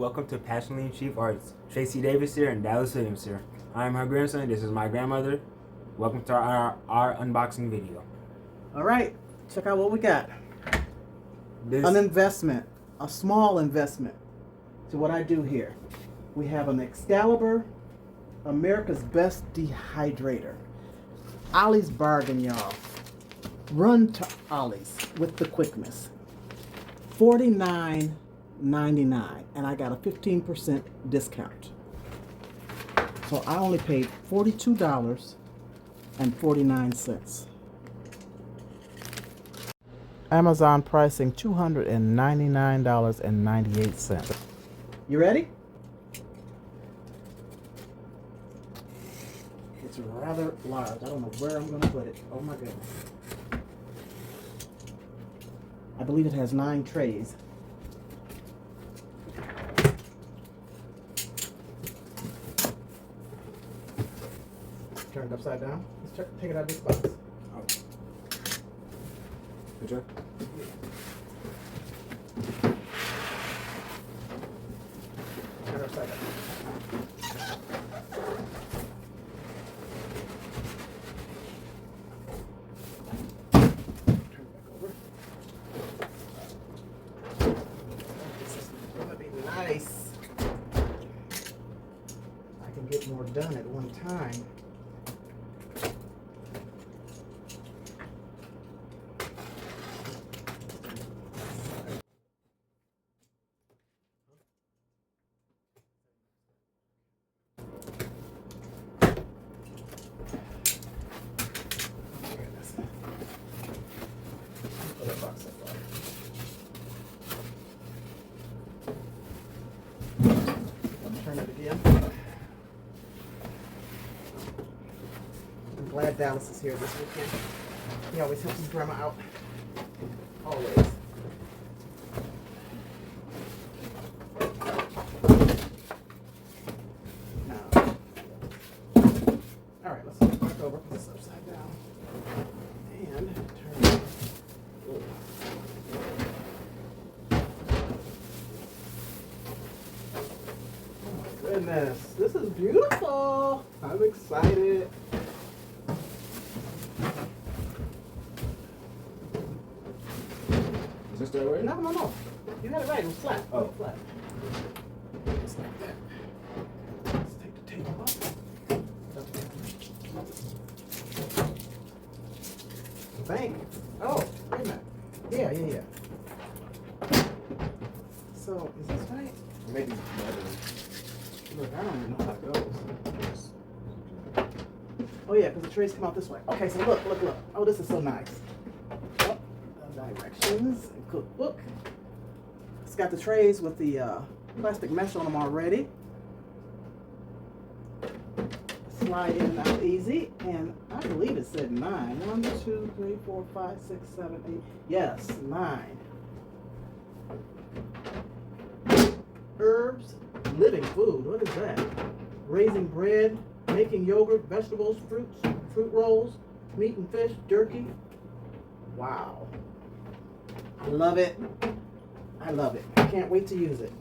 welcome to Passionately Achieve Arts. Tracy Davis here and Dallas Williams here. I am her grandson, this is my grandmother. Welcome to our unboxing video. All right, check out what we got. An investment, a small investment to what I do here. We have an Excalibur, America's Best Dehydrator. Ollie's bargain, y'all. Run to Ollie's with the quickness. $49.99, and I got a 15% discount. So I only paid $42.49. Amazon pricing $299.98. You ready? It's rather large. I don't know where I'm going to put it. Oh my goodness. I believe it has 9 trays. Turn it upside down. Let's take it out of this box. Oh. Good job. Turn it upside down. Nice. I can get more done at one time. Put that box up. Turn it again. I'm glad Dallas is here this weekend. He always helps his grandma out. Always. Now. Alright, let's flip back over. Put this upside down. And turn it. Goodness, this is beautiful. I'm excited. Is this the way? No. You had it right. It was flat. Oh. Flat. Just like that. Let's take the tape off. Thank you. Oh, wait a minute. Yeah. So, is this right? Maybe better. Look, I don't even know how it goes. Oh yeah, because the trays come out this way. Okay, so look. Oh, this is so nice. Oh, directions, cookbook. It's got the trays with the plastic mesh on them already. Slide in and out easy, and I believe it said 9. 1, 2, 3, 4, 5, 6, 7, 8. Yes, 9. Herbs. Living food, what is that? Raising bread, making yogurt, vegetables, fruits, fruit rolls, meat and fish, jerky. Wow. I love it. I can't wait to use it.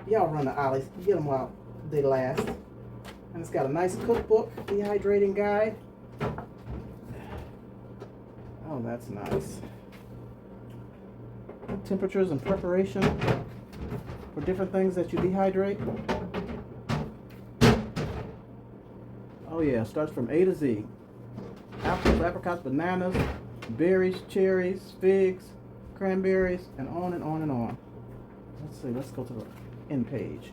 Y'all run to Ollie's. Get them while they last. And it's got a nice cookbook, dehydrating guide. Oh, that's nice. Temperatures and preparation for different things that you dehydrate. Oh yeah, starts from A to Z. Apples, apricots, bananas, berries, cherries, figs, cranberries, and on and on and on. Let's see, let's go to the end page.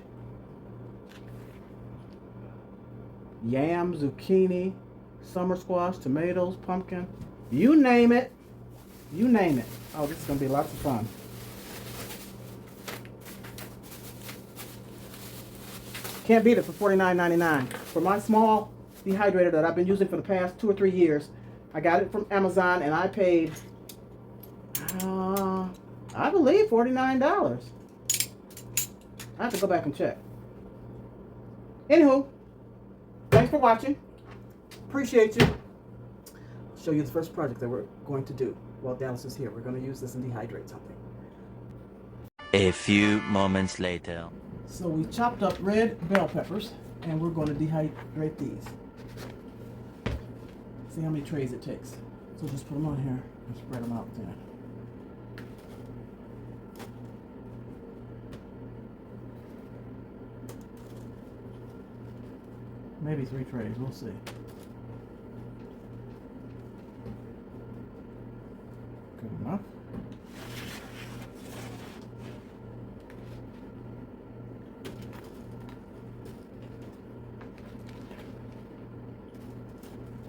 Yam, zucchini, summer squash, tomatoes, pumpkin. You name it. You name it. Oh, this is gonna be lots of fun. Can't beat it for $49.99. For my small dehydrator that I've been using for the past 2 or 3 years, I got it from Amazon and I paid, I believe $49. I have to go back and check. Anywho, thanks for watching. Appreciate you. I'll show you the first project that we're going to do while Dallas is here. We're going to use this and dehydrate something. A few moments later. So we chopped up red bell peppers, and we're going to dehydrate these. See how many trays it takes. So just put them on here and spread them out there. Maybe 3 trays, we'll see. Good enough.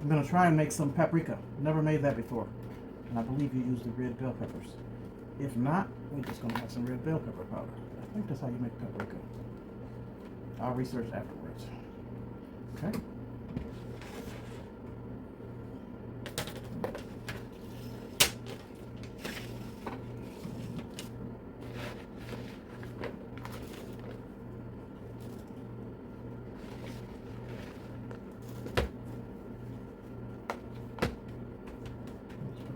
I'm going to try and make some paprika. Never made that before. And I believe you use the red bell peppers. If not, we're just going to have some red bell pepper powder. I think that's how you make paprika. I'll research afterwards. Okay.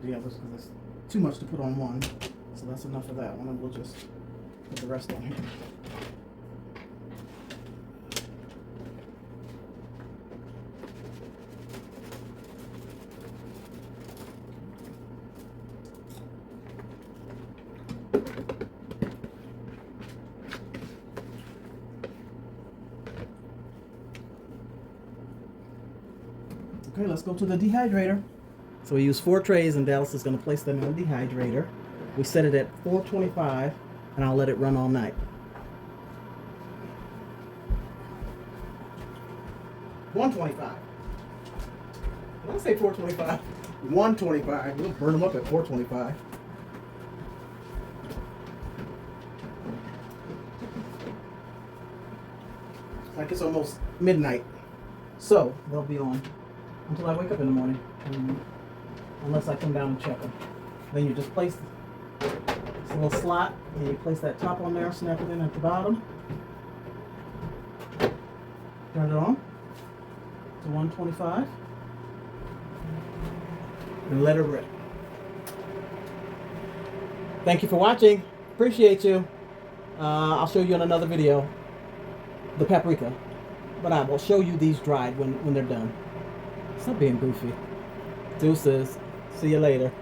The others because it's too much to put on one, so that's enough of that one, and we'll just put the rest on here. Okay, let's go to the dehydrator. So we use 4 trays, and Dallas is going to place them in the dehydrator. We set it at 425, and I'll let it run all night. 125. Did I say 425? 125. We'll burn them up at 425. Like it's almost midnight. So they'll be on until I wake up in the morning. Unless I come down and check them. Then you just place this little slot, and you place that top on there, snap it in at the bottom. Turn it on to 125. And let it rip. Thank you for watching. Appreciate you. I'll show you in another video the paprika. But I will show you these dried when they're done. Stop being goofy. Deuces. See you later.